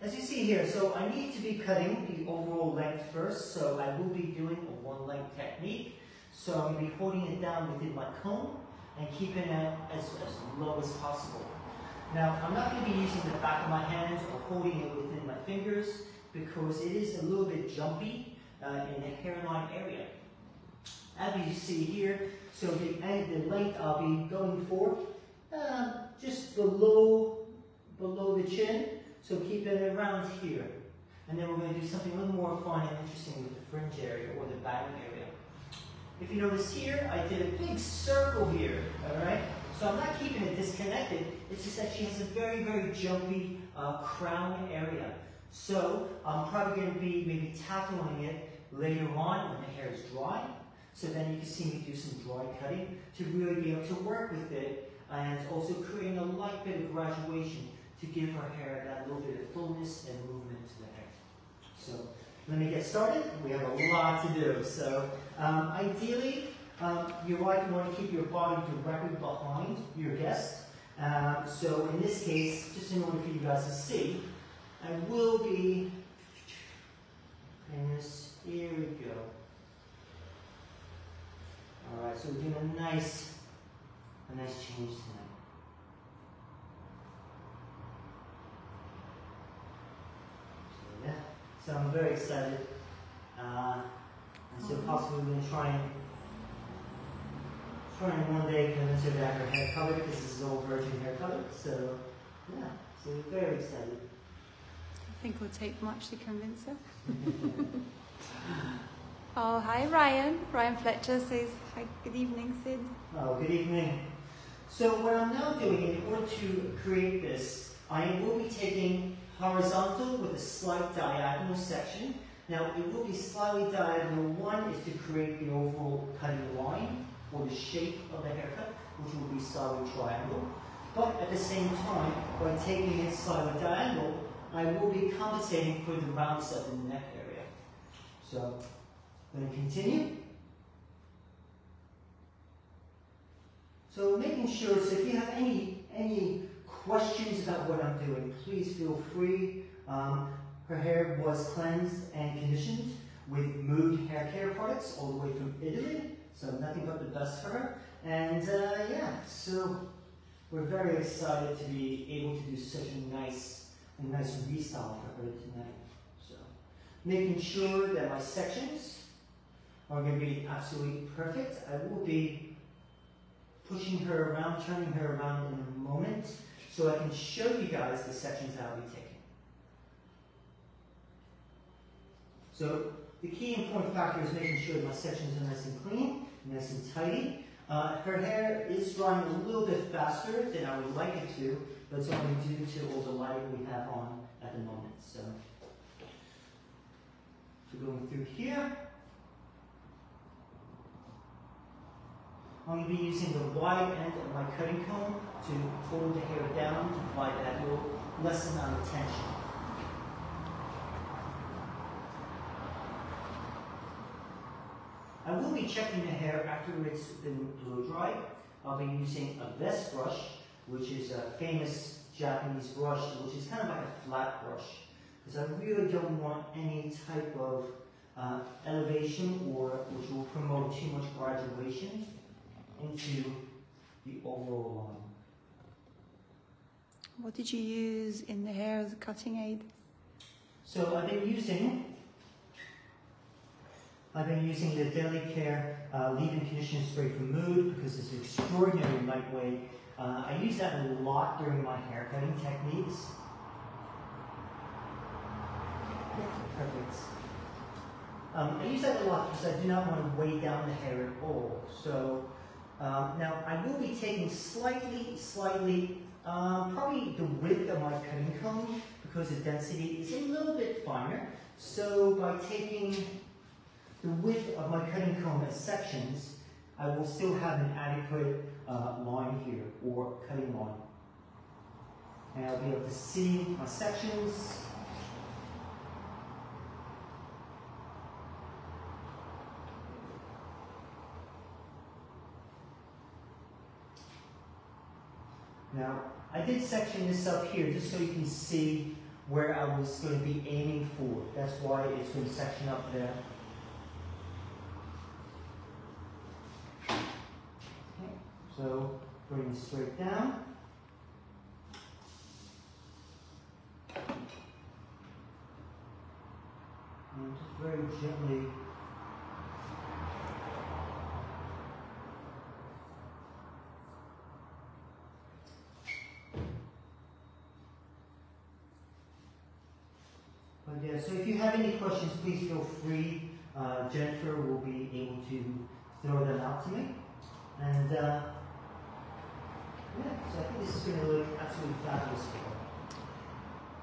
as you see here, so I need to be cutting the overall length first, so I will be doing a one length technique. So I'm going to be holding it down within my comb and keeping it as low as possible. Now, I'm not going to be using the back of my hands or holding it within my fingers because it is a little bit jumpy in the hairline area. As you see here, so the length I'll be going for just below the chin, so keep it around here. And then we're going to do something a little more fun and interesting with the fringe area or the bang area. If you notice here, I did a big circle here, alright? So I'm not keeping it disconnected, it's just that she has a very, very jumpy crown area. So I'm probably going to be maybe tackling it later on when the hair is dry. So then you can see me do some dry cutting to really be able to work with it and also creating a light bit of graduation to give her hair that little bit of fullness and movement to the hair. So let me get started. We have a lot to do. So ideally, you might want to keep your body directly behind your guest. So in this case, just in order for you guys to see, I will be, and this, here we go. Alright, so we're doing a nice change tonight. So yeah, so I'm very excited. And so possibly we're going to try and one day convince her to have her hair colored because this is all virgin hair color. So yeah, so we're very excited. I think it will take much to convince her. Oh, hi Ryan. Ryan Fletcher says, hi, good evening, Sid. Oh, good evening. So what I'm now doing in order to create this, I will be taking horizontal with a slight diagonal section. Now it will be slightly diagonal. One is to create the overall cutting line or the shape of the haircut, which will be slightly triangle. But at the same time, by taking it slightly diagonal, I will be compensating for the roundness of the neck area. So I'm going to continue. So making sure, so if you have any questions about what I'm doing, please feel free. Her hair was cleansed and conditioned with Mood hair care products all the way from Italy, so nothing but the best for her. And yeah, so we're very excited to be able to do such a nice restyle for her tonight. So making sure that my sections are going to be absolutely perfect. I will be pushing her around, turning her around in a moment so I can show you guys the sections I'll be taking. So the key important factor is making sure that my sections are nice and clean, nice and tidy. Her hair is drying a little bit faster than I would like it to, but it's only due to all the lighting we have on at the moment. So going through here, I'm going to be using the wide end of my cutting comb to pull the hair down to provide that little less amount of tension. I will be checking the hair after it's been blow dried. I'll be using a vest brush, which is a famous Japanese brush, which is kind of like a flat brush, because I really don't want any type of elevation or which will promote too much graduation into the overall line. What did you use in the hair as a cutting aid? So I've been using the Daily Care leave-in conditioner spray from Mood because it's extraordinarily lightweight. I use that a lot during my hair cutting techniques. Perfect. I use that a lot because I do not want to weigh down the hair at all. So now I will be taking slightly, probably the width of my cutting comb because the density is a little bit finer. So by taking the width of my cutting comb as sections, I will still have an adequate line here, or cutting line. And I'll be able to see my sections. Now, I did section this up here just so you can see where I was going to be aiming for. That's why it's going to section up there. Okay, so bring it straight down. And just very gently yeah, so if you have any questions, please feel free. Jennifer will be able to throw them out to me. And yeah, so I think this is going to look absolutely fabulous for her.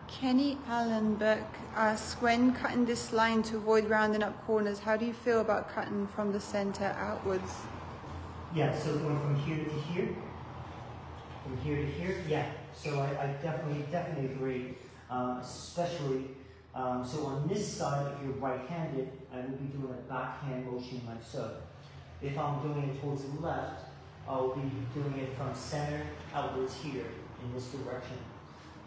Kenny Allen Burke asks, when cutting this line to avoid rounding up corners, how do you feel about cutting from the center outwards? Yeah, so going from here to here, from here to here, yeah. So I definitely agree, especially, so on this side, if you're right-handed, I will be doing a backhand motion like so. If I'm doing it towards the left, I'll be doing it from center outwards here in this direction.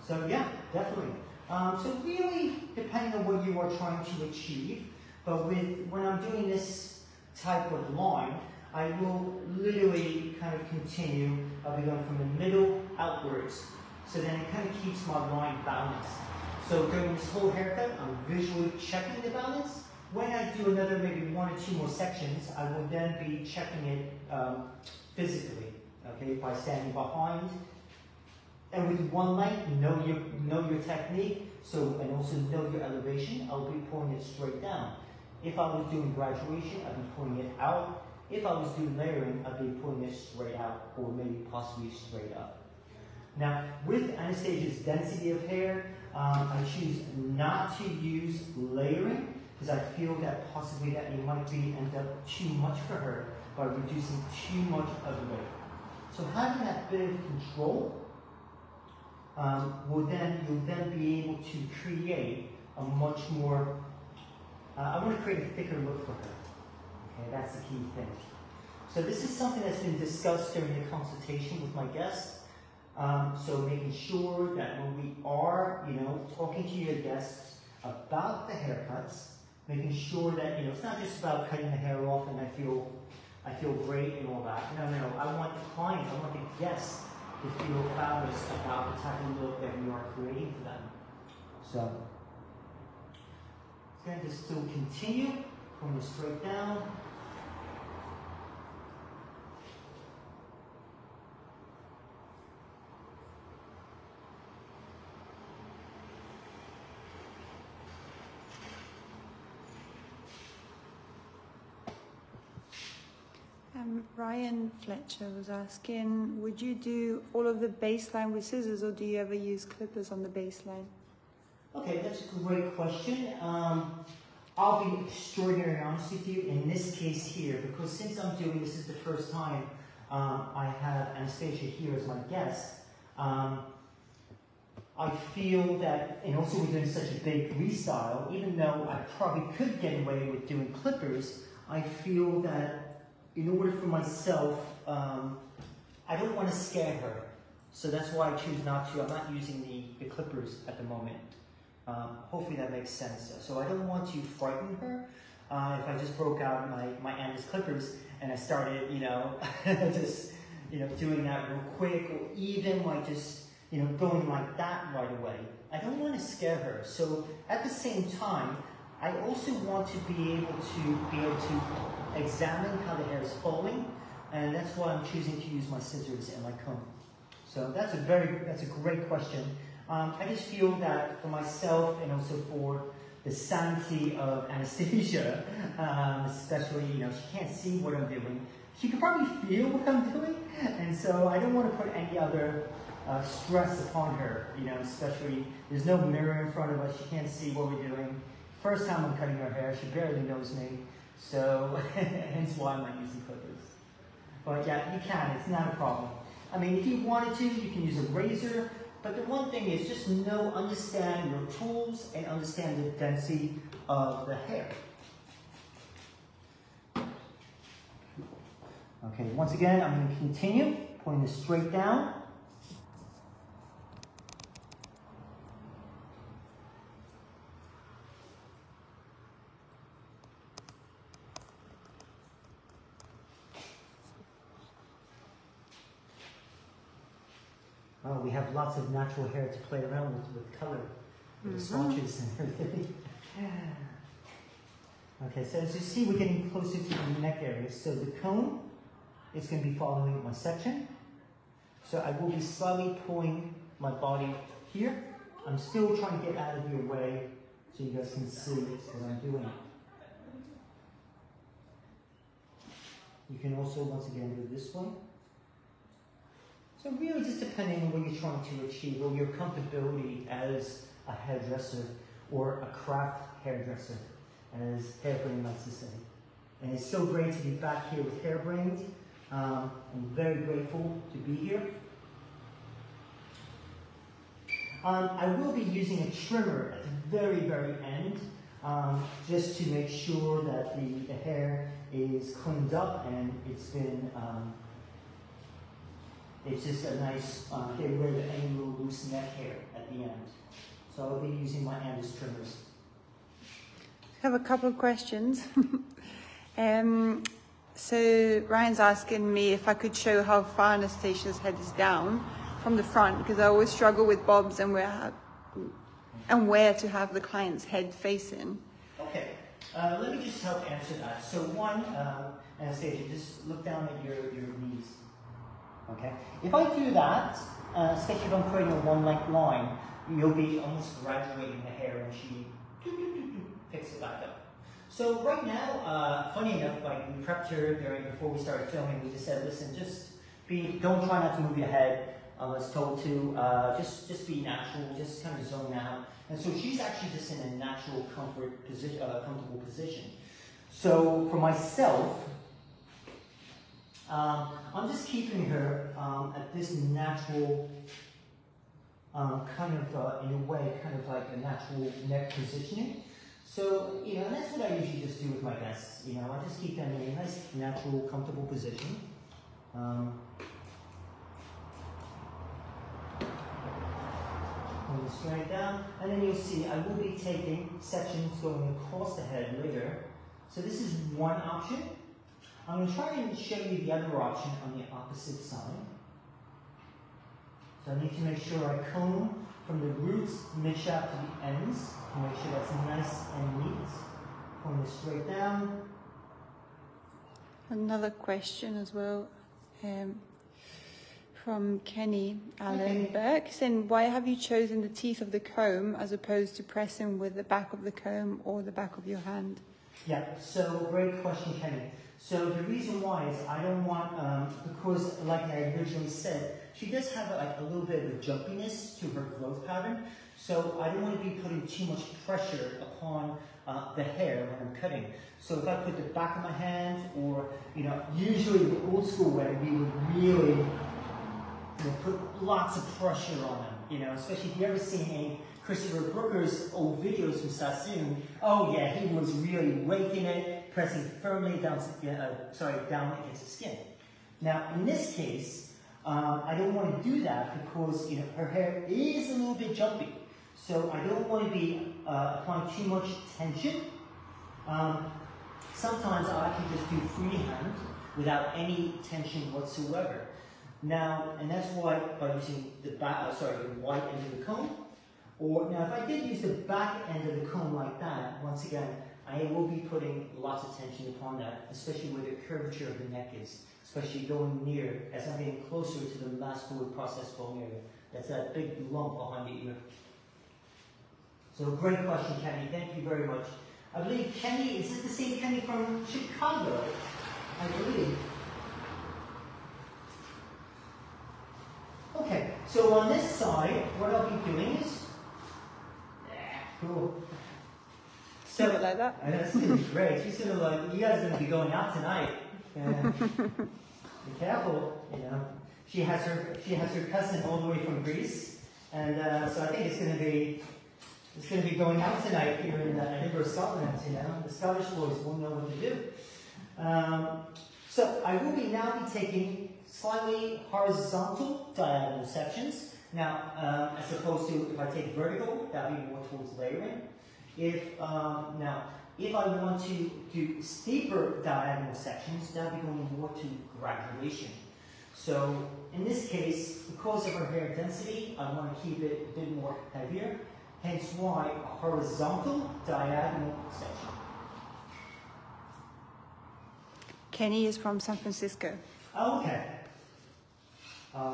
So yeah, definitely. So really, depending on what you are trying to achieve, but when I'm doing this type of line, I will literally kind of continue. I'll be going from the middle outwards. So then it kind of keeps my line balanced. So during this whole haircut, I'm visually checking the balance. When I do another maybe 1 or 2 more sections, I will then be checking it physically, okay, by standing behind. And with one line, know your technique, so and also know your elevation. I'll be pulling it straight down. If I was doing graduation, I'd be pulling it out. If I was doing layering, I'd be pulling it straight out, or maybe possibly straight up. Now, with Anastasia's density of hair, I choose not to use layering because I feel that possibly that it might end up too much for her by reducing too much of the weight. So having that bit of control, you'll then be able to create a much more, I want to create a thicker look for her. Okay, that's the key thing. So this is something that's been discussed during the consultation with my guests. So making sure that when we are, talking to your guests about the haircuts, making sure that, it's not just about cutting the hair off and I feel great and all that. No. I want the client, I want the guests to feel fabulous about the type of look that we are creating for them. So, it's going to still continue, pulling it straight down. Ryan Fletcher was asking, would you do all of the baseline with scissors or do you ever use clippers on the baseline? Okay, that's a great question. I'll be extraordinarily honest with you in this case here, because since I'm doing this is the first time I have Anastasia here as my guest, I feel that, and also we're doing such a big restyle, even though I probably could get away with doing clippers, I feel that in order for myself, I don't want to scare her. So that's why I choose not to. I'm not using the clippers at the moment. Hopefully that makes sense. So I don't want to frighten her. If I just broke out my Anna's clippers and I started, just, doing that real quick, or even like just, going like that right away. I don't want to scare her. So at the same time, I also want to be able to examine how the hair is falling, and that's why I'm choosing to use my scissors and my comb. So that's a great question. I just feel that for myself and also for the sanity of Anastasia, especially, she can't see what I'm doing. She can probably feel what I'm doing, and so I don't want to put any other stress upon her, especially there's no mirror in front of us, she can't see what we're doing. First time I'm cutting her hair, she barely knows me, so hence why I'm not using clippers. But yeah, you can, it's not a problem. I mean, if you wanted to, you can use a razor, but the one thing is just understand your tools and understand the density of the hair. Okay, once again, I'm going to continue, pulling this straight down. we have lots of natural hair to play around with color, with the swatches and everything. Okay, so as you see, we're getting closer to the neck area. So the comb is going to be following my section. So I will be slightly pulling my body here. I'm still trying to get out of your way so you guys can see what I'm doing. You can also, once again, do it this way. So really just depending on what you're trying to achieve or your comfortability as a hairdresser or a craft hairdresser, as Hairbrain likes to say. And it's so great to be back here with Hairbrain. I'm very grateful to be here. I will be using a trimmer at the very, very end, just to make sure that the hair is cleaned up and it's been, it's just a nice, get rid of any little loose neck hair at the end. So I'll be using my Andis trimmers. I have a couple of questions. So Ryan's asking me if I could show how far Anastasia's head is down from the front, because I always struggle with bobs and where to have the client's head facing. Okay, let me just help answer that. So one, Anastasia, just look down at your knees. Okay, if I do that, especially if I'm creating a one-length line, you'll be almost graduating the hair and she picks it back up. So right now, funny enough, like we prepped her before we started filming, we just said, listen, don't try not to move your head. Unless told to, just be natural, just kind of zone out. And so she's actually just in a natural comfortable position. So for myself, I'm just keeping her at this natural, kind of, in a way, kind of like a natural neck positioning. So, you know, and that's what I usually just do with my guests. You know, I just keep them in a nice, natural, comfortable position. Straight down, and then you'll see I will be taking sections going across the head later. So this is one option. I'm going to try and show you the other option on the opposite side. So I need to make sure I comb from the roots, mid-shaft to the ends to make sure that's nice and neat. Pulling it straight down. Another question as well. From Kenny Allenberg, saying, why have you chosen the teeth of the comb as opposed to pressing with the back of the comb or the back of your hand? Yeah, so great question, Kenny. So the reason why is I don't want, because like I originally said, she does have a little bit of a jumpiness to her growth pattern. So I don't want to be putting too much pressure upon the hair when I'm cutting. So if I put the back of my hand, or, you know, usually the old school way, we would really put lots of pressure on them, you know, especially if you ever seen any Christopher Brooker's old videos from Sassoon. Oh yeah, he was really raking it, pressing firmly down, down against the skin. Now in this case, I don't want to do that because, you know, her hair is a little bit jumpy, so I don't want to be applying too much tension. Sometimes I can just do freehand without any tension whatsoever. Now, and that's why by using the the white end of the comb, or now if I did use the back end of the comb like that, once again, I will be putting lots of tension upon that, especially where the curvature of the neck is, especially going near, as I'm getting closer to the last fluid process bone area. That's that big lump behind the ear. So great question, Kenny. Thank you very much. I believe Kenny, is it the same Kenny from Chicago? I believe. Okay, so on this side, what I'll be doing is, cool. So like that. That's gonna be great. She's gonna you guys are gonna be going out tonight. Be careful, you know. She has her cousin all the way from Greece, and so I think it's gonna be going out tonight here in Edinburgh, Scotland. You know, the Scottish boys won't know what to do. So I will now be taking slightly horizontal diagonal sections. Now, as opposed to if I take vertical, that would be more towards layering. If I want to do steeper diagonal sections, that would be going more to graduation. So in this case, because of her hair density, I want to keep it a bit more heavier, hence why a horizontal diagonal section. Kenny is from San Francisco. Oh, okay.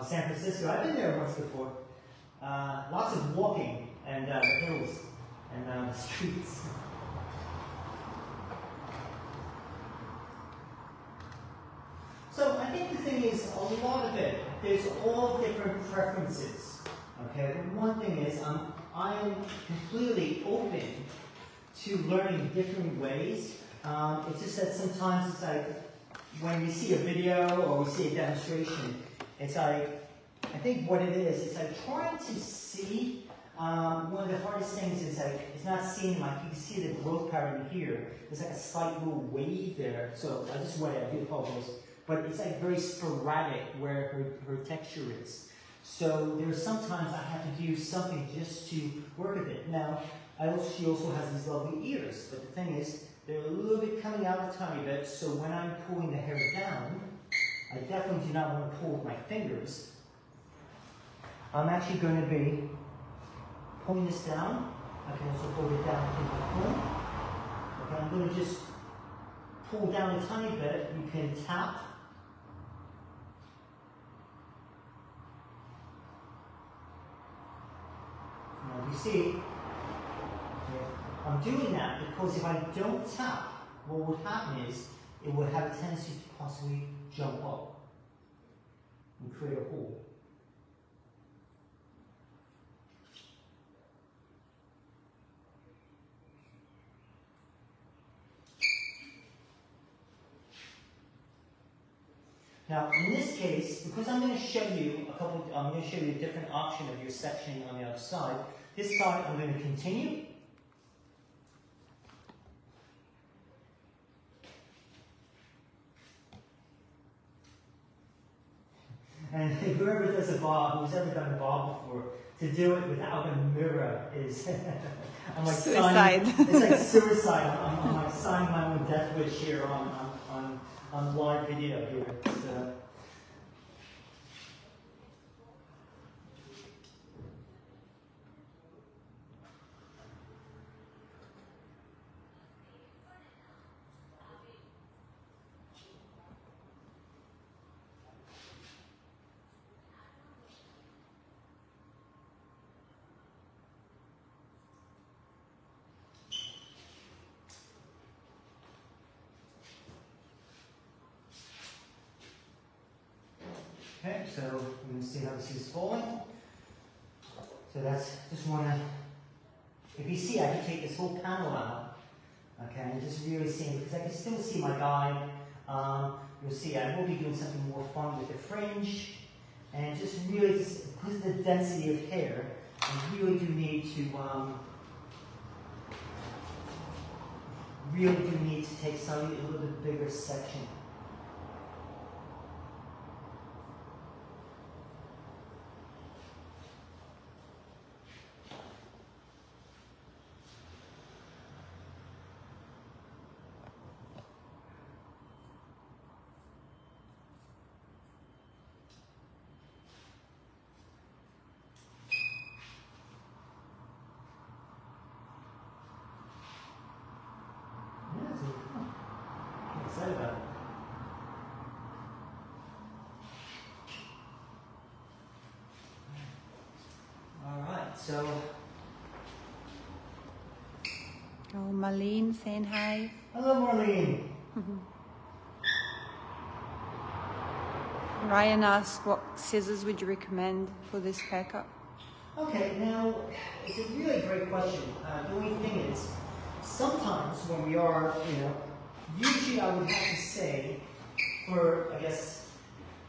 San Francisco, I've been there once before. Lots of walking and the hills and the streets. So I think the thing is, a lot of it, there's all different preferences. Okay, but one thing is, I'm completely open to learning different ways. It's just that sometimes it's like, when we see a video or we see a demonstration, it's like, I think what it is, it's like trying to see, one of the hardest things is like, it's not seeing like, you can see the growth pattern here. There's like a slight little wave there. So I just wet it, I do apologize. But it's like very sporadic where her texture is. So there's sometimes I have to do something just to work with it. Now, she also has these lovely ears, but the thing is, they're a little bit coming out a tiny bit, so when I'm pulling the hair down, I definitely do not want to pull with my fingers. I'm actually going to be pulling this down. I can also pull it down with my comb. Okay, I'm going to just pull down a tiny bit. You can tap. Now you see, I'm doing that because if I don't tap, what would happen is it would have a tendency to possibly jump up and create a hole. Now, in this case, because I'm going to show you I'm going to show you a different option of your sectioning on the other side. This side, I'm going to continue. And whoever does a bob, who's ever done a bob before, to do it without a mirror is I'm like suicide. It's like suicide. I'm like signing my own death wish here on live video here. So. Okay, so I'm going to see how this is falling. So that's just want to, if you see, I can take this whole panel out, okay, and just really see, because I can still see my guide. You'll see I will be doing something more fun with the fringe, and just really, because of the density of hair, I really do need to, take something a little bit bigger section. Excited about it. All right, so. Oh, Marlene saying hi. Hello, Marlene. Ryan asked, what scissors would you recommend for this haircut? Okay, now, it's a really great question. The only thing is, sometimes when we are, usually I would have to say, for, I guess,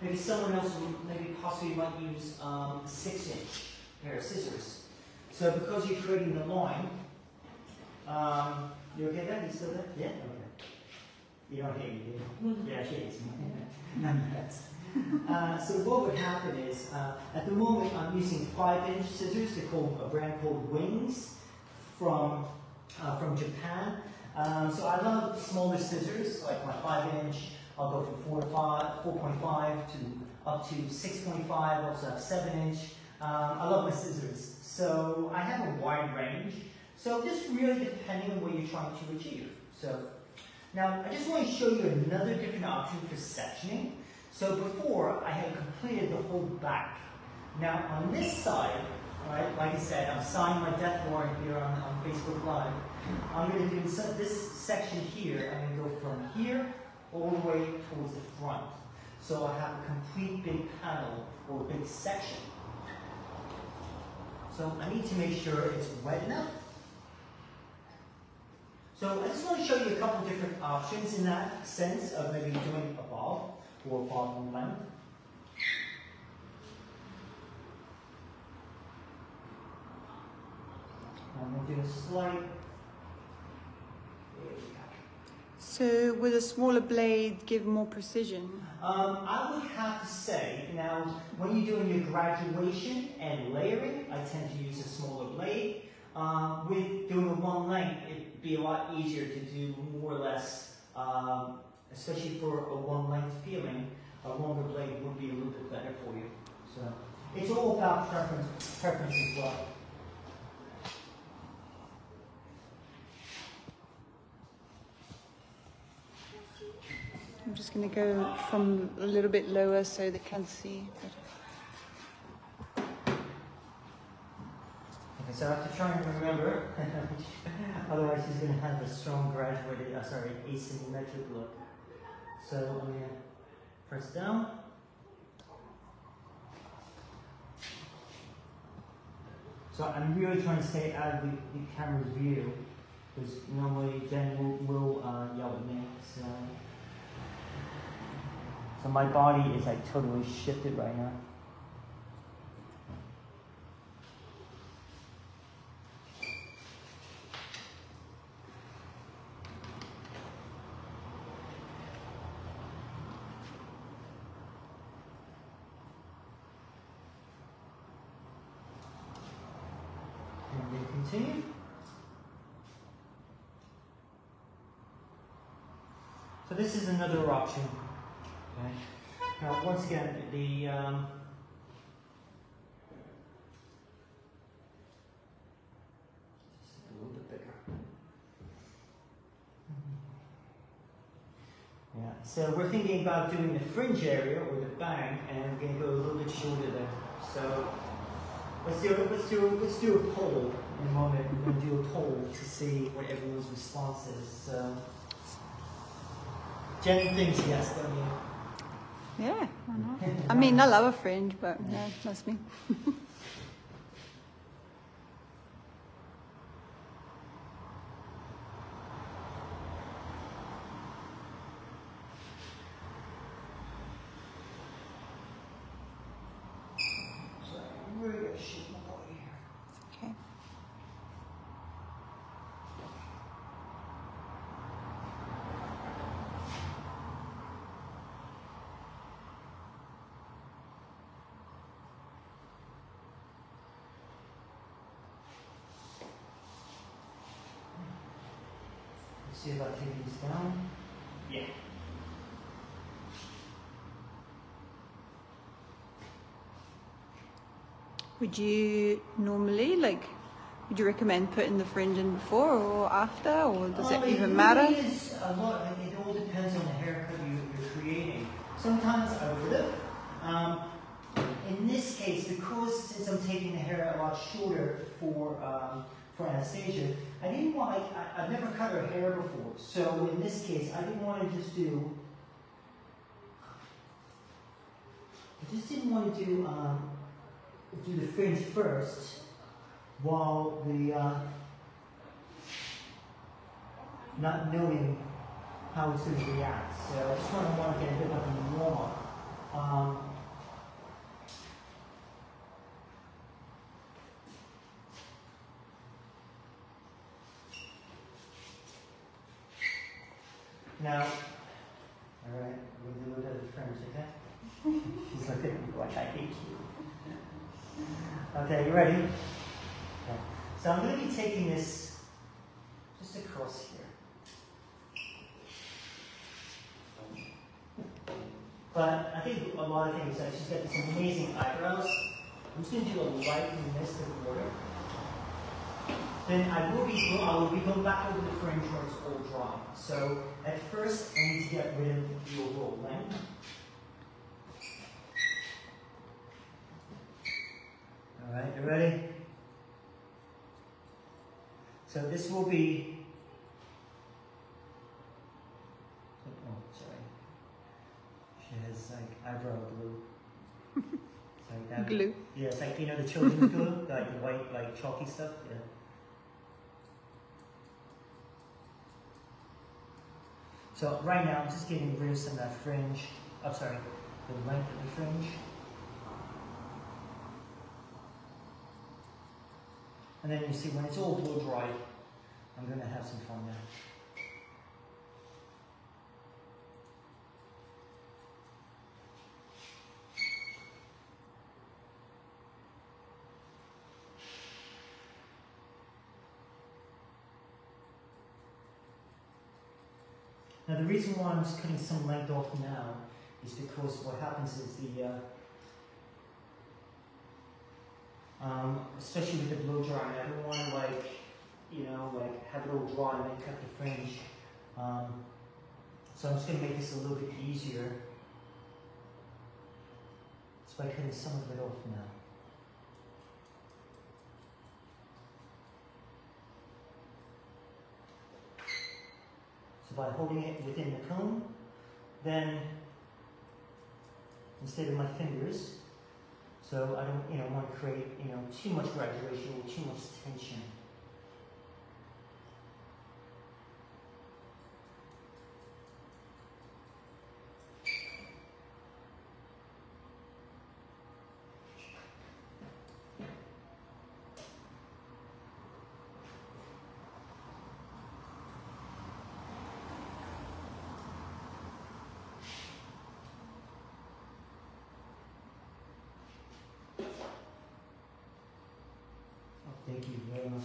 maybe someone else would maybe possibly might use 6-inch pair of scissors. So because you're creating the line, you okay there? You still there? Yeah? Okay. You don't hate me, do you? Yeah, she hates me. So what would happen is, at the moment I'm using 5-inch scissors. They're called a brand called Wings from Japan. So I love smaller scissors, like my 5-inch. I'll go from 4.5 to up to 6.5, also have 7-inch. I love my scissors, so I have a wide range. So just really depending on what you're trying to achieve. So now I just want to show you another different option for sectioning. So before I had completed the whole back. Now on this side, right, like I said, I'm signing my death warrant here on Facebook Live. I'm going to do this section here. I'm going to go from here all the way towards the front. So I have a complete big panel or big section. So I need to make sure it's wet enough. So I just want to show you a couple different options in that sense of maybe doing a bob or a bob and length. I'm going to do a slight. So would a smaller blade give more precision? I would have to say, now, when you're doing your graduation and layering, I tend to use a smaller blade. With doing a one length, it'd be a lot easier to do more or less, especially for a one length feeling, a longer blade would be a little bit better for you. So it's all about preference as well. I'm just going to go from a little bit lower so they can see better. Okay, so I have to try and remember, otherwise he's going to have a strong graduated, asymmetric look. So I'm going to press down. So I'm really trying to stay out of the camera's view, because normally Jen will yell at me. So my body is like totally shifted right now. And then continue. So this is another option. Okay. Now, once again, the just a little bit bigger. Yeah. So we're thinking about doing the fringe area or the bang, and we're going to go a little bit shorter there. So let's do a poll in a moment. We're going to do a poll to see what everyone's response is. So Jen thinks yes, don't you? Yeah, why not? I mean, I love a fringe, but yeah, that's me. So I'm really going to shape my body here. Okay. See if I take these down. Yeah. Would you normally, would you recommend putting the fringe in before or after, or does it even matter? It is a lot. It all depends on the haircut you're creating. Sometimes I would have. In this case, because since I'm taking the hair a lot shorter for Anastasia, I didn't want, I've never cut her hair before, so in this case, I didn't want to just do, do the fringe first, while the, not knowing how it's going to react. So I just want to get a bit like a warm-up. Now, all right, we'll do a little bit of fringe, okay? She's looking at me like I hate you. Okay, you ready? Okay. So I'm going to be taking this just across here. But I think a lot of things, like she's got these amazing eyebrows. I'm just going to do a light mist of water. Then I will be going back over the fringe when it's all dry. So at first, I need to get rid of the overall length. All right, you ready? So this will be. Oh, sorry. She has like eyebrow glue. Like that. Glue. Yeah, it's like, you know, the children's glue, like the white, like chalky stuff. Yeah. So right now, I'm just getting rid of some of that fringe. Oh, sorry, the length of the fringe. And then you see, when it's all blow dry, I'm going to have some fun now. Now the reason why I'm just cutting some length off now is because what happens is especially with the blow drying, I don't want to like, you know, like have it all dry and then cut the fringe. So I'm just going to make this a little bit easier. Just by cutting some of it off now. So by holding it within the comb, then instead of my fingers, so I don't, you know, want to create, you know, too much graduation or too much tension. Thank you very much,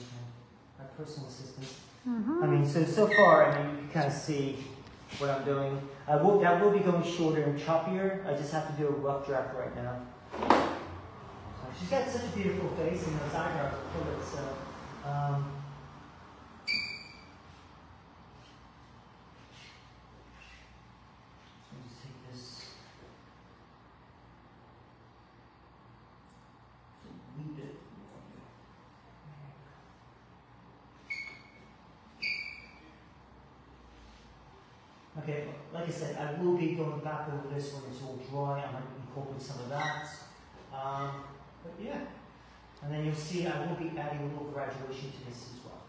my personal assistant. I mean, so far, I mean, you can kind of see what I'm doing. That will be going shorter and choppier. I just have to do a rough draft right now. So she's got such a beautiful face, and those eyebrows are killer. So, let me just take this. A wee bit. Okay, like I said, I will be going back over this when it's all dry. I might incorporate some of that. But yeah, and then you'll see I will be adding a little graduation to this as well.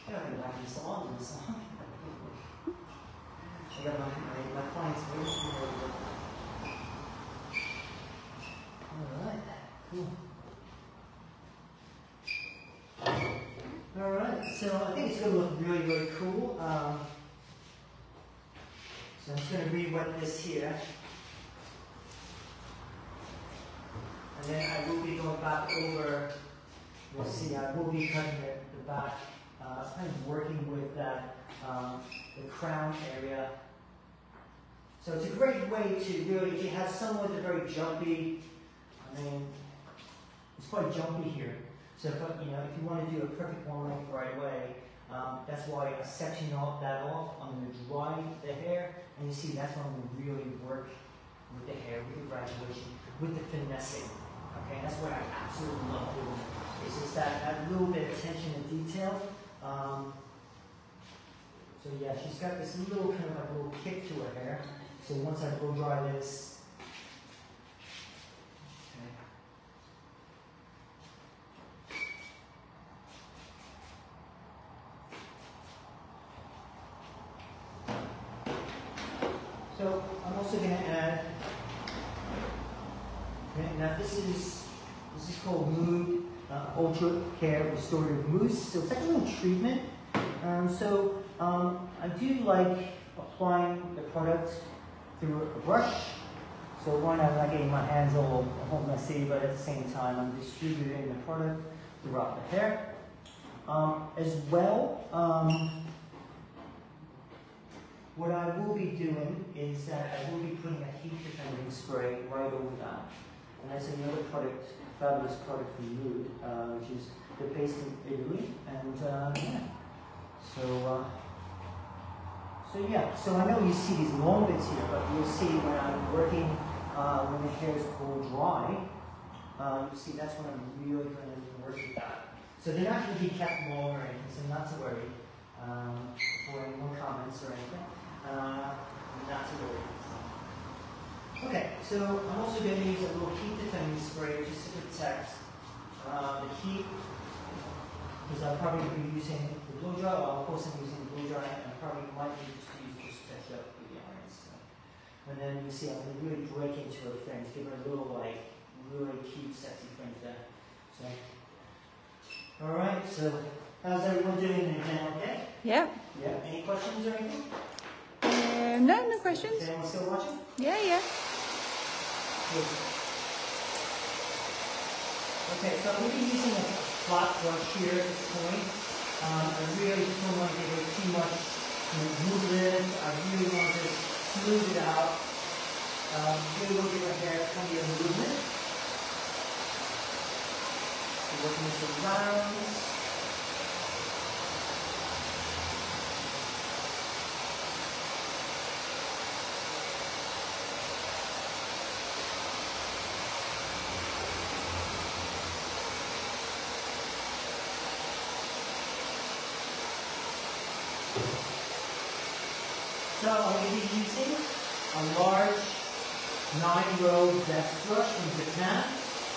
I don't even like this song. I got my clients waiting for me. Alright, cool. Alright, so I think it's going to look really, really cool. So I'm just going to re-wet this here. And then I will be going back over, you'll see, I will be cutting the back. I was kind of working with that, the crown area. So it's a great way to really, if you have someone that's very jumpy, I mean, it's quite jumpy here. So if, you know, if you want to do a perfect one length right away, that's why I section that off. I'm going to dry the hair, and you see that's when I'm going to really work with the hair, with the graduation, with the finessing. Okay, that's what I absolutely love doing. It's just that little bit of attention and detail. So yeah, she's got this little kind of like a little kick to her hair. So once I blow dry this. So I'm also going to add, okay, now this is called Mood Ultra Care Restorative Mousse. So it's like a little treatment. I do like applying the product through a brush. So one, I'm not getting my hands all messy, but at the same time I'm distributing the product throughout the hair. As well, what I will be doing is that I will be putting a heat defending spray right over that. And that's another product, fabulous product from Mood, which is they're based in Italy. And yeah, so yeah, so I know you see these long bits here, but you'll see when I'm working, when the hair is all dry, you see that's when I'm really going to work with that. So they're not going to be kept long or anything, so not to worry for any more comments or anything. Not to worry. Okay, so I'm also going to use a little heat defending spray just to protect the heat, because I'll probably be using the blow dry. Well, of course I'm using the blow dry, and I probably might need to use just touch up with the irons. So. And then you see I'm going to really break into her fringe, give her a little like really cute, sexy fringe there. So, all right. So, how's everyone doing again? Okay. Yeah. Yeah. Any questions or anything? No questions. Is anyone still watching? Yeah. Good. Okay, so I'm going to be using a flat brush here at this point. I really just don't want to give it too much movement. I really want to smooth it out. Really want to give my hair plenty of movement. So working with the rounds. So I'm going to be using a large 9-row vest brush from Japan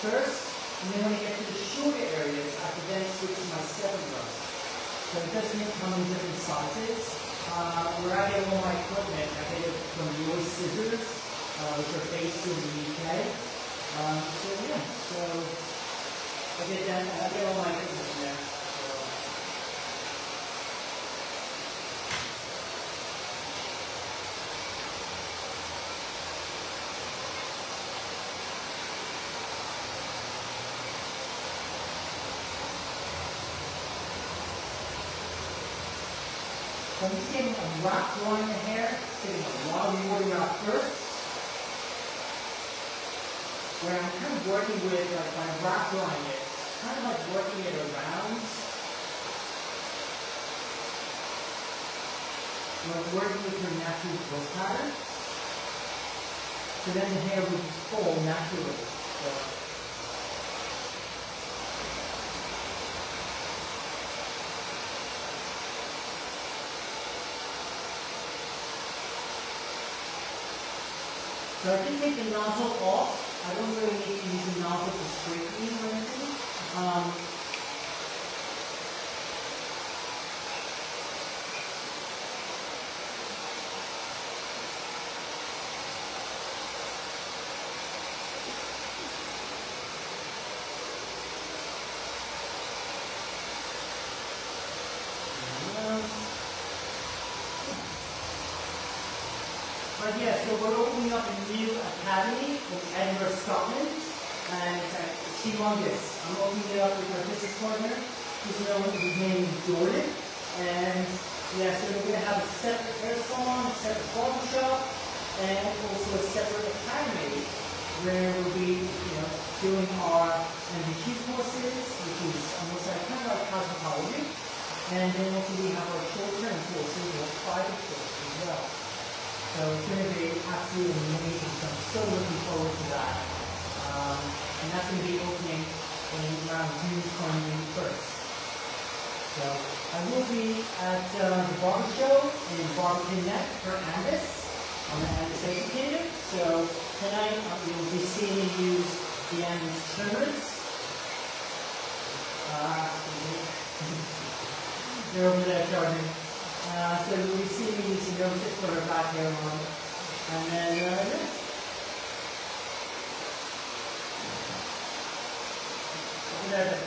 first, and then when I get to the shorter areas, I can then switch to my 7-row. So it doesn't come in different sizes. Where I get all my equipment, I get it from Roy Scissors, which are based in the UK. So yeah, so I get all my equipment from there. So I'm just getting a wrap drawing the hair, getting a lot of water out first. Where I'm kind of working with, like when I'm wrap drawing it, kind of like working it around. Like working with your natural growth pattern. So then the hair would just fall naturally. So I can take the nozzle off. I don't really need to use the nozzle for straightening or anything. But yeah, so we're opening up a new academy in Edinburgh, Scotland, and it's humongous. I'm opening it up with my business partner, his name is Jordan, and yeah, so we're going to have a separate hair salon, a separate barber shop, and also a separate academy where we'll be, doing our MBQ courses, which is almost like kind of like cosmetology, and then also we have our short-term courses or private courses as well. So it's going to be absolutely amazing. So I'm so looking forward to that. And that's going to be opening in around June 21st. So I will be at the barber show in Barbican Neck for Andis. I'm an Andis educator. So tonight you'll be seeing me use the Andis trimmers. They're over there charging. So we see me using those just for our back hair on. And then, yeah. There.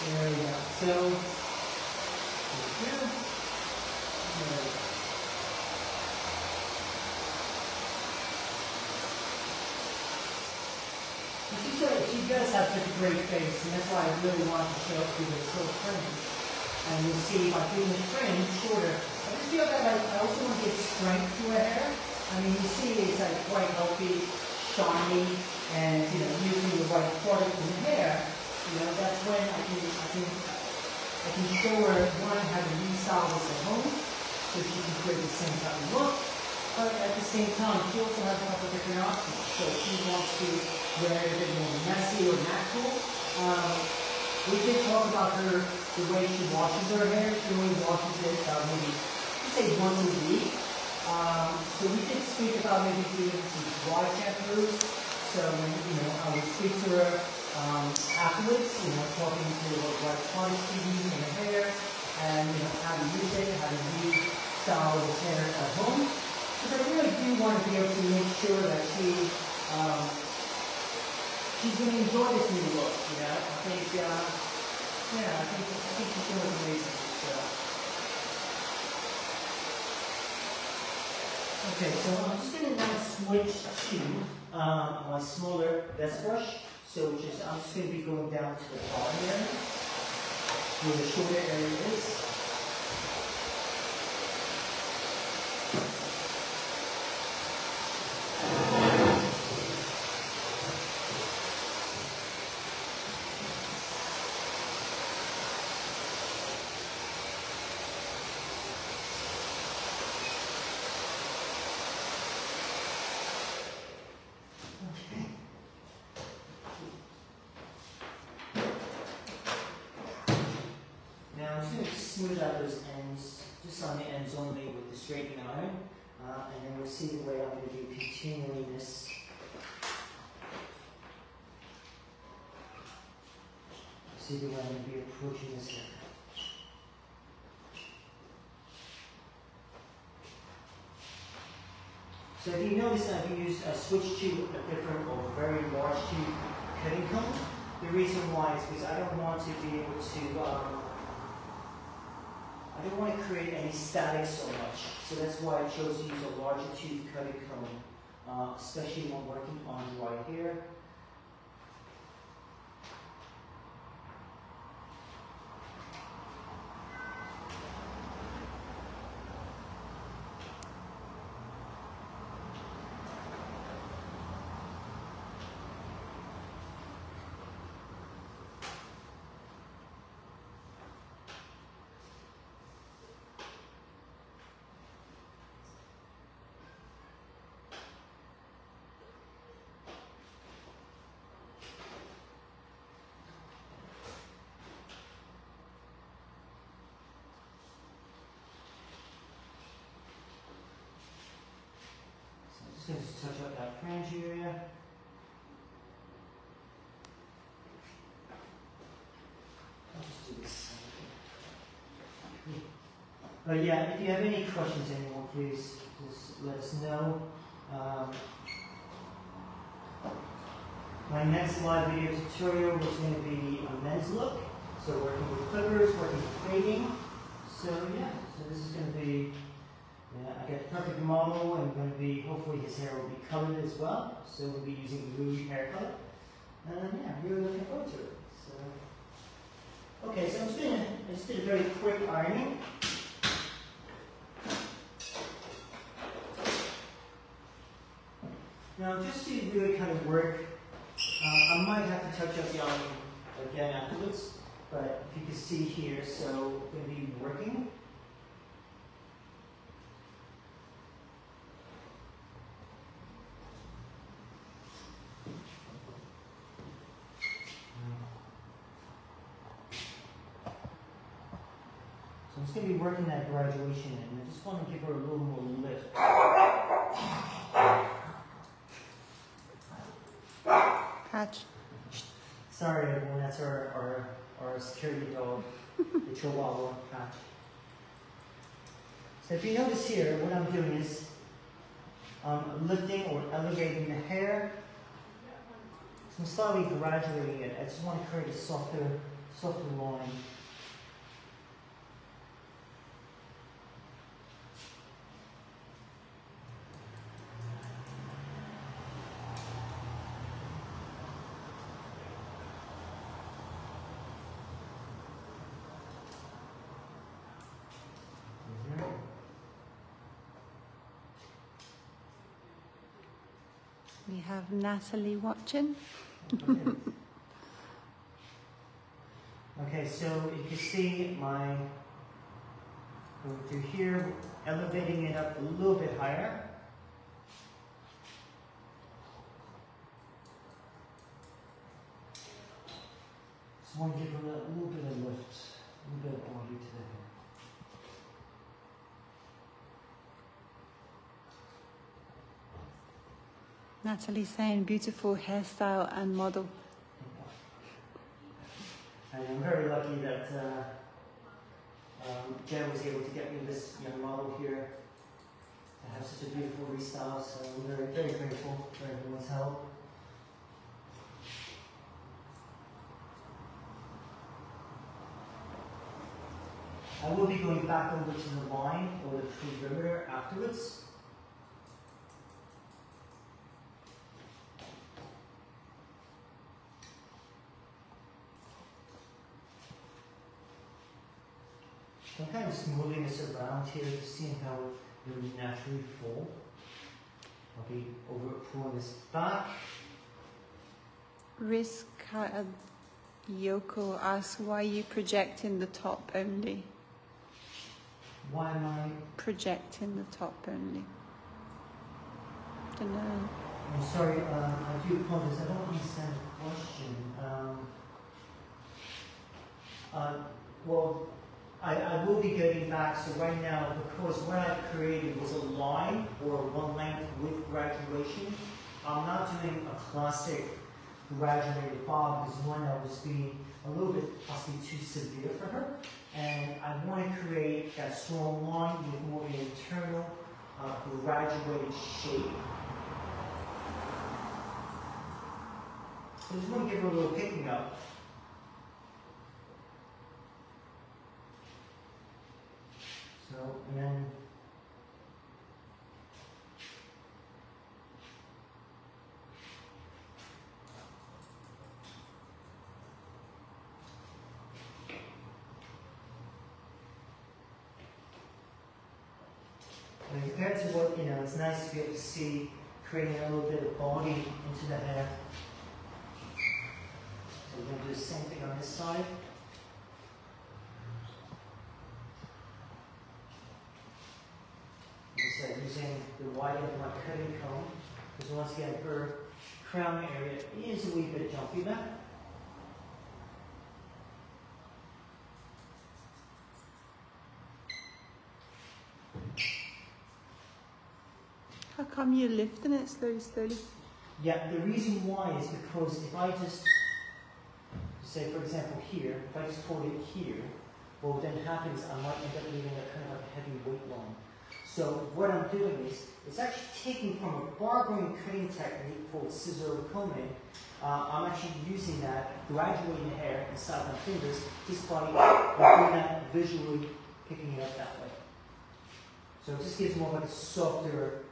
There we go. So, here. She does have such a great face, and that's why I really want to show it to the short fringe. And you'll see by doing the fringe shorter. I just feel that I also want to give strength to her hair. I mean, you see it's like quite healthy, shiny, and using the right product in the hair. That's when I can show her one how to restyle this at home, so she can create the same type of look. But at the same time, she also has a couple of different options. So if she wants to wear it a bit more messy or natural, we did talk about the way she washes her hair. She only washes it maybe, let's say once a week. So we did speak about maybe doing some dry shampoos. So when I would speak to her afterwards, talking to her what products to use in her hair, and how to use it, how to restyle the hair at home. Because I really do want to be able to make sure that she's going to enjoy this new look. I think she's going to look amazing. So. Okay, so I'm just going to now switch to my smaller vest brush. So I'm just going to be going down to the bottom area, where the shorter area is. Smooth out those ends, just on the ends only with the straightening iron, and then we'll see the way I'm going to do continuing this. See the way I'm going to be approaching this hair. So if you notice I've used a switch to a different or very large tube cutting comb, the reason why is because I don't want to be able to I don't want to create any static so much, so that's why I chose to use a larger tube cutting comb, especially when working on dry hair. Just touch up that fringe area. I'll just do this. But yeah, if you have any questions anymore, please just let us know. My next live video tutorial is going to be a men's look. So working with clippers, working with fading. So yeah, so this is going to be I got a perfect model, and going to be, hopefully his hair will be colored as well. So we'll be using blue hair color. And yeah, really looking forward to it. So, okay, so I just did a very quick ironing. Now just to really kind of work, I might have to touch up the iron again afterwards, but if you can see here, so I'm going to be working. I'm just going to be working that graduation in, and I just want to give her a little more lift. Patch. Sorry everyone, that's our security dog, the Chihuahua Patch. So if you notice here, what I'm doing is lifting or elevating the hair. So I'm slowly graduating it. I just want to create a softer line. We have Natalie watching. Okay, so you can see my, go through here, elevating it up a little bit higher. Just want to give it a little bit of lift, a little bit of body to the hair. Natalie saying beautiful hairstyle and model. And I'm very lucky that Jen was able to get me this young model here to have such a beautiful restyle, so I'm very, very grateful for everyone's help. I will be going back over to the line or the perimeter afterwards. I'm kind of smoothing this around here, just seeing how it will naturally fall. I'll be over pulling this back. Rizka Yoko asks, why are you projecting the top only? Why am I projecting the top only? Don't know. I'm sorry, I do apologize. I don't understand the question. Well, I will be getting back. So right now, because what I created was a line or one length with graduation, I'm not doing a classic graduated bob because one, that would just be a little bit possibly too severe for her. And I want to create that strong line with more of an internal graduated shape. So I just want to give her a little picking up. So, and then compared to what, it's nice to be able to see creating a little bit of body into the hair. So we're going to do the same thing on this side. Like I said, using the wide end of my cutting comb, because once again, her crown area is a wee bit jumpy there. How come you're lifting it slowly? Yeah, the reason why is because if I just, say for example here, if I just hold it here, what would then happen is I might end up leaving a kind of like a heavy weight line. So what I'm doing is, it's actually taking from a barbering cutting technique called scissor combing. I'm actually using that, graduating the hair inside my fingers, just by doing that visually, picking it up that way. So it just gives more like a softer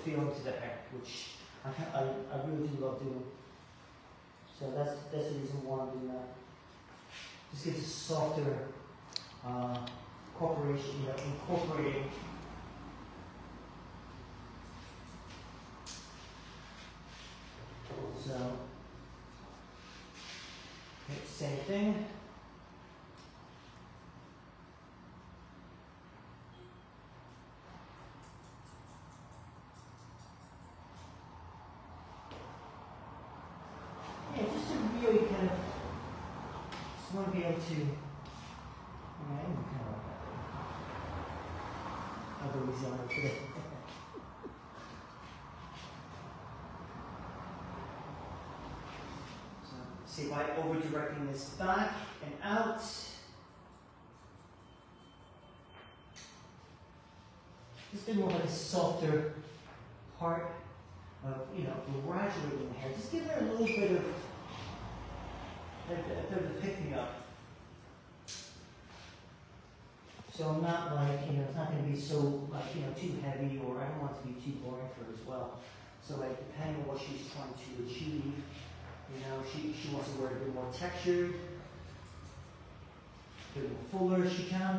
feeling to the hair, which I really do love doing. So that's the reason why I'm doing that. Just gives a softer incorporating. So, okay, same thing. Yeah, just to really kind of, just want to be able to, kind of like that. I'll go easy on it today. So, see by over directing this back and out. Just a bit more like a softer part of, graduating the hair. Just give it a little bit of a picking up. So I'm not like, it's not going to be so, too heavy, or I don't want it to be too boring for her as well. So like, depending on what she's trying to achieve, she wants to wear a bit more textured, a bit more fuller she can.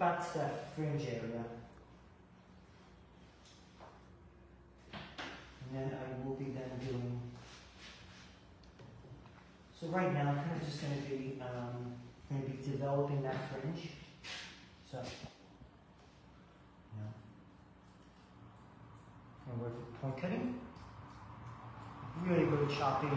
back to that fringe area. And then I will be then doing, so right now I'm kind of just going to be developing that fringe. So, yeah. And work with point cutting. Really, really choppy.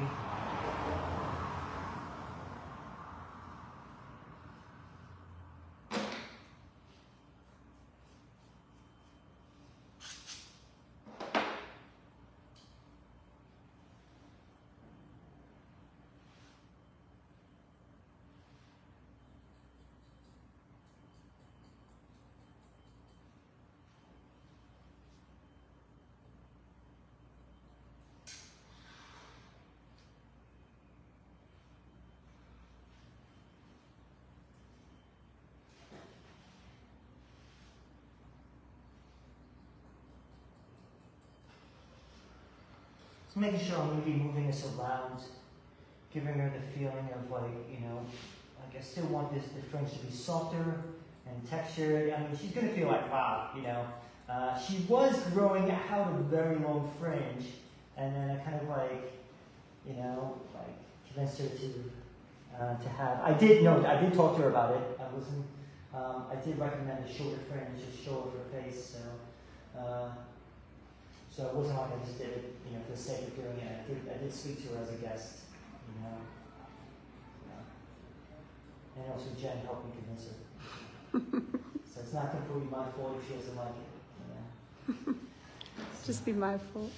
So making sure I'm going to be moving this around, giving her the feeling of like, you know, like I still want the fringe to be softer and textured. I mean, she's going to feel like, wow, you know. She was growing out a very long fringe, and then I kind of like, you know, like convinced her to have. I did talk to her about it. I did recommend a shorter fringe, just show her face. So it wasn't like I just did it, you know, for the sake of doing it. I did speak to her as a guest, you know. And also Jen helped me convince her. So it's not completely my fault if she doesn't like it. You know? Just be my fault.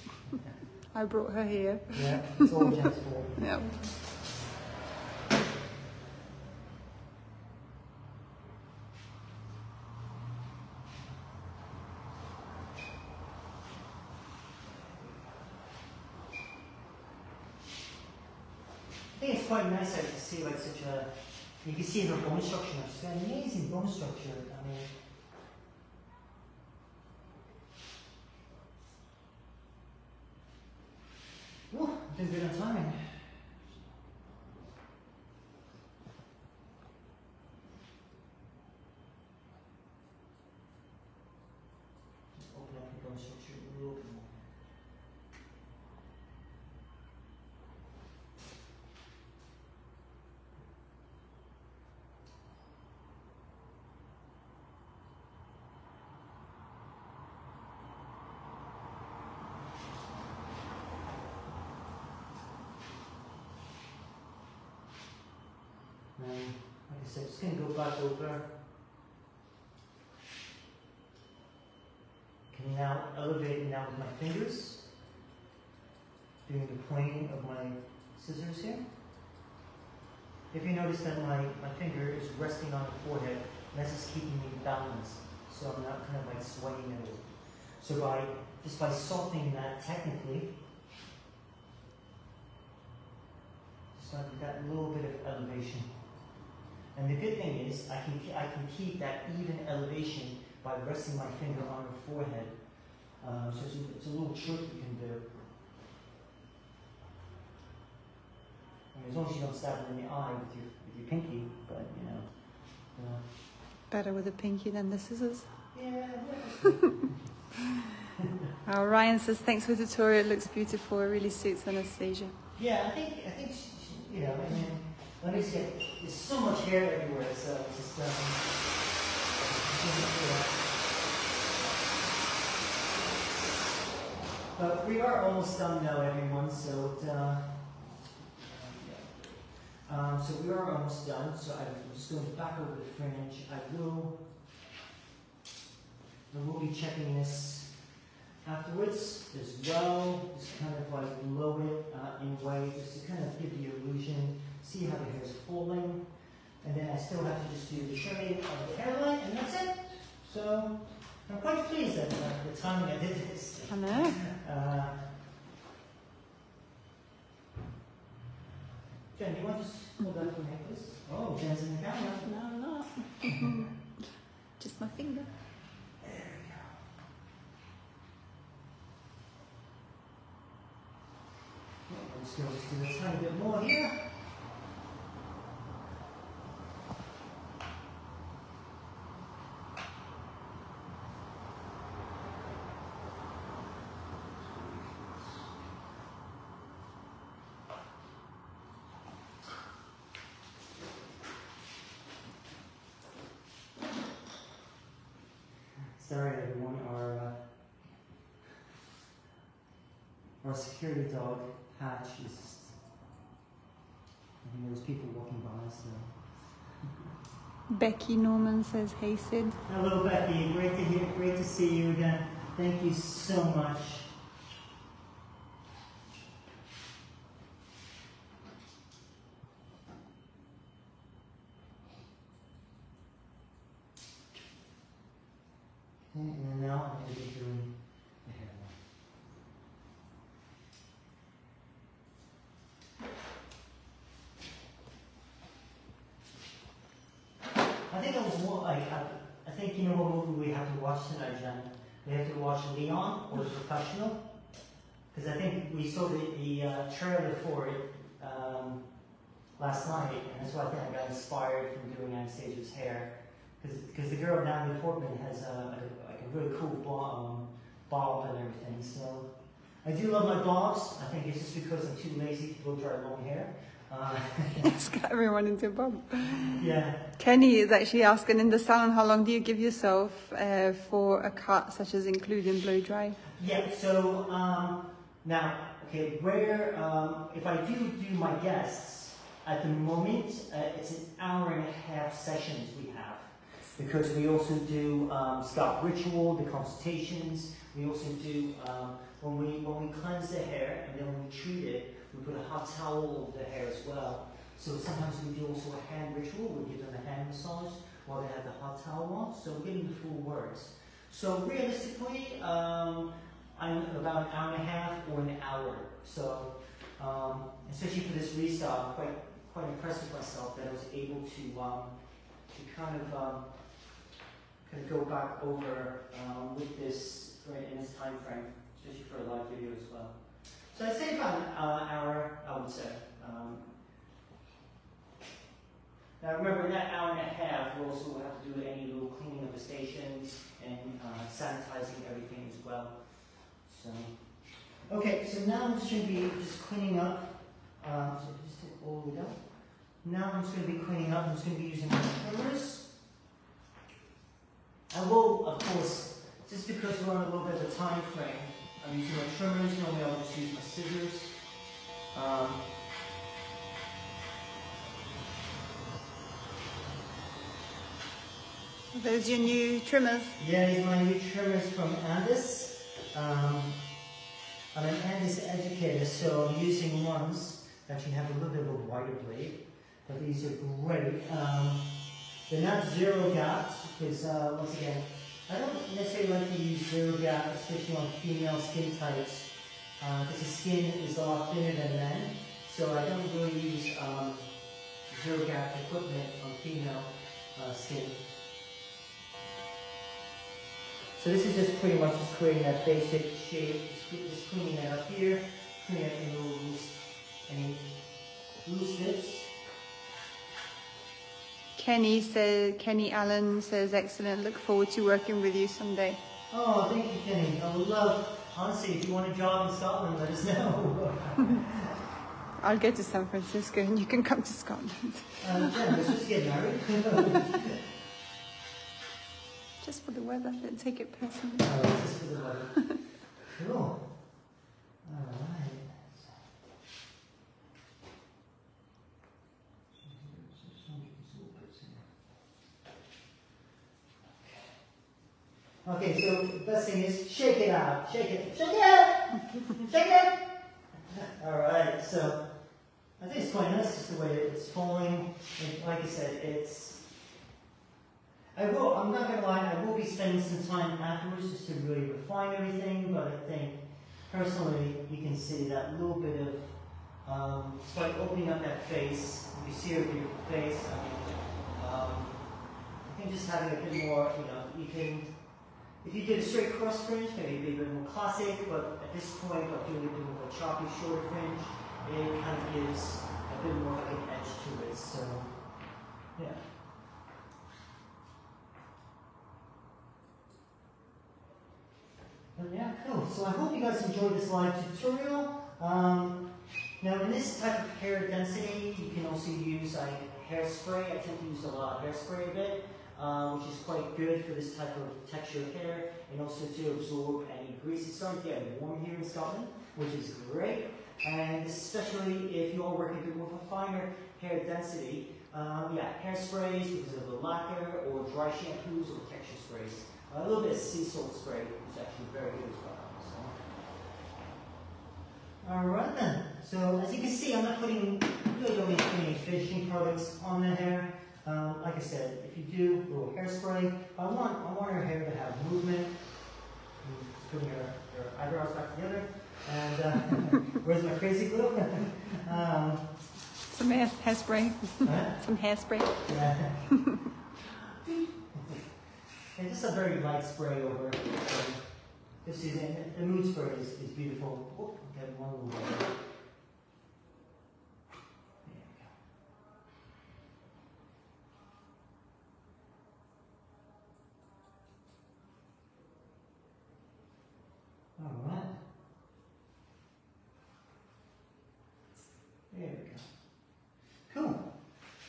I brought her here. Yeah, it's all Jen's fault. Yeah. I think it's quite nice to see like such a, you can see her bone structure. She's got an amazing bone structure. I mean, whew, I've been good on timing. Just open up the bone structure a little bit more. And like I said, just going to go back over. Can now elevate it now with my fingers. Doing the pointing of my scissors here. If you notice that my finger is resting on the forehead, that's just keeping me balanced. So I'm not kind of like swaying it over. So just by softening that technically, just like that little bit of elevation. And the good thing is, I can keep that even elevation by resting my finger on her forehead. So it's a little trick you can do. I mean, as long as you don't stab it in the eye with your pinky, but you know. Better with a pinky than the scissors. Yeah. Ryan says, thanks for the tutorial, it looks beautiful, it really suits Anastasia. Yeah, I think she, you know, I mean, let me see, there's so much hair everywhere, so it's just, but we are almost done now, everyone, so so we are almost done, so I'm just going back over the fringe. I will be checking this afterwards as well, just kind of like low it in weight, just to kind of give the illusion, see how the hair is falling, and then I still have to just do the trimming of the hairline, and that's it. So I'm quite pleased at the timing I did this. I know. Jen, do you want to just hold that for me, please? Oh, Jen's in the camera. No, I'm not. Just my finger. There we go. Let's go just do a tiny bit more here. or a security dog patch is just, I think there's people walking by, so. Becky Norman says, hey Sid. Hello Becky, great to see you again. Thank you so much. Okay, and now I'm going to be doing the hairline. I think that was more like, I think you know what movie we have to watch tonight, Jen? We have to watch Leon or The Professional. Because I think we saw the trailer for it last night, and that's why I think I got inspired from doing Anastasia's hair. Because the girl, Natalie Portman, has a really cool bob and everything. So I do love my bobs. I think it's just because I'm too lazy to blow dry long hair. It's got everyone into a bob. Yeah. Kenny is actually asking, in the salon, how long do you give yourself for a cut, such as including blow dry? Yeah, so now, okay, where, if I do my guests, at the moment, it's an hour-and-a-half sessions we have. Because we also do scalp ritual, the consultations. We also do, when we cleanse the hair and then when we treat it, we put a hot towel over the hair as well. So sometimes we do also a hand ritual. We give them a hand massage while they have the hot towel on. So we're getting the full works. So realistically, I'm about an hour and a half or an hour. So especially for this restyle, I'm quite impressed with myself that I was able to kind of go back over with this in this time frame, especially for a live video as well. So I'd say about an hour, I would say. Now remember, in that hour and a half, we also will have to do any little cleaning of the stations and sanitizing everything as well. So, okay, so now I'm just going to be cleaning up. So just take all the way down. Now I'm just going to be cleaning up. I'm just going to be using my trimmers. I will, of course, just because we're on a little bit of a time frame, I'm using my trimmers. Normally I'll just use my scissors. Those your new trimmers? Yeah, these are my new trimmers from Andis. I'm an Andis educator, so I'm using ones that actually have a little bit of a wider blade. But these are great. They're not zero gaps because, once again, I don't necessarily like to use zero gap, especially on female skin types, because the skin is a lot thinner than men. So I don't really use zero gap equipment on female skin. So this is just pretty much just creating that basic shape, just cleaning that up here, cleaning up any loose bits. Kenny Allen says, excellent, look forward to working with you someday. Oh, thank you, Kenny. I would love, honestly, if you want a job in Scotland, let us know. I'll go to San Francisco and you can come to Scotland. Yeah, let's just get married. Just for the weather, don't take it personally. Oh, just for the weather. Cool. Alright. Okay, so the best thing is shake it out. Shake it. Shake it! Shake it! Alright, so I think it's quite nice just the way it's falling. And like I said, I'm not going to lie, I will be spending some time afterwards just to really refine everything, but I think personally you can see that little bit of, it's like opening up that face. You see her beautiful face. I think just having a bit more, you can, if you did a straight cross fringe, maybe be a bit more classic, but at this point, I'm doing a bit more of a choppy short fringe. It kind of gives a bit more like an edge to it, so, yeah. But yeah, cool. So I hope you guys enjoyed this live tutorial. Now in this type of hair density, you can also use like hairspray. I tend to use a lot of hairspray of it. which is quite good for this type of texture of hair, and also to absorb any grease. It's starting to get warm here in Scotland, which is great, and especially if you're working with a finer hair density, hairsprays because of the lacquer, or dry shampoos or texture sprays. A little bit of sea salt spray is actually very good as well. So. Alright then, so as you can see, I'm not putting, really don't need to put any finishing products on the hair. Like I said, if you do a little hairspray, I want her hair to have movement. Just putting her eyebrows back together. And where's my crazy glue? Some hairspray. Some hairspray. Yeah. And just a very light spray over. This is the mood spray is beautiful. Oh, got one little bit. There we go. All right. There we go. Cool.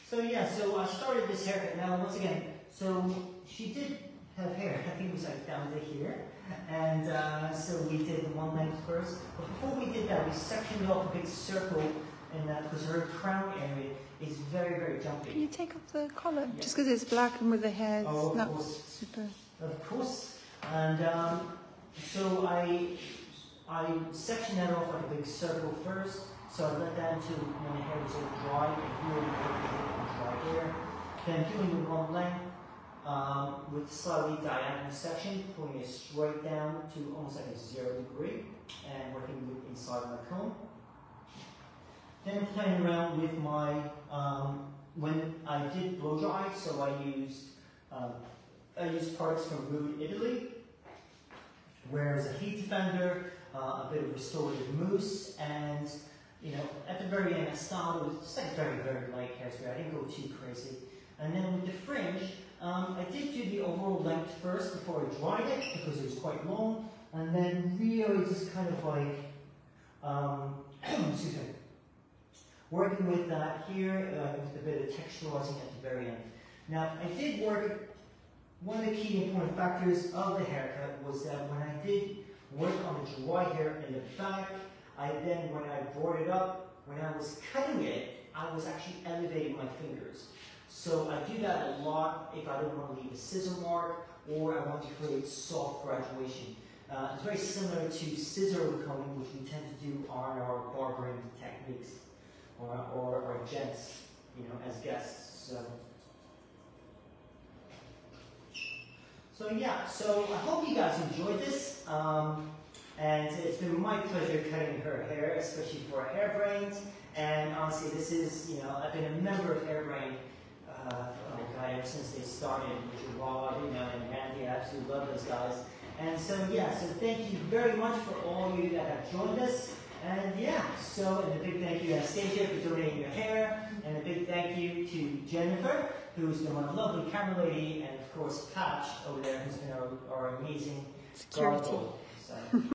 So yeah, so I started this haircut. Now once again, so she did have hair. I think it was like down to here, and so we did the one length first. But before we did that, we sectioned off a big circle, and that because her crown area is very, very jumpy. Can you take off the collar? Yeah. Just because it's black and with the hair, it's not super. Of course. And so I sectioned that off like a big circle first. So I let that until when the hair was all dry and really dry hair. Then doing the one length. With slightly diagonal section, pulling it straight down to almost like a 0 degree, and working with inside my comb. Then playing around with my, when I did blow dry, so I used products from Rude Italy, whereas a heat defender, a bit of restorative mousse, and at the very end I started with just like very, very light hairspray. I didn't go too crazy. And then with the fringe, I did do the overall length first before I dried it because it was quite long, and then really just kind of like, excuse me, working with that here with a bit of texturizing at the very end. Now I did work, one of the key important factors of the haircut was that when I did work on the dry hair in the back, when I brought it up, when I was cutting it, I was actually elevating my fingers. So I do that a lot if I don't want to leave a scissor mark or I want to create soft graduation. It's very similar to scissor combing, which we tend to do on our barbering techniques or our gents, as guests. So yeah, so I hope you guys enjoyed this. And it's been my pleasure cutting her hair, especially for Hairbrained. And honestly, this is, I've been a member of Hairbrained ever since they started, Gerard, and Andy. I absolutely love those guys. And so yeah, so thank you very much for all of you that have joined us. And yeah, and a big thank you to Anastasia for donating your hair, and a big thank you to Jennifer, who's been my lovely camera lady, and of course Patch over there, who's been our amazing security. So.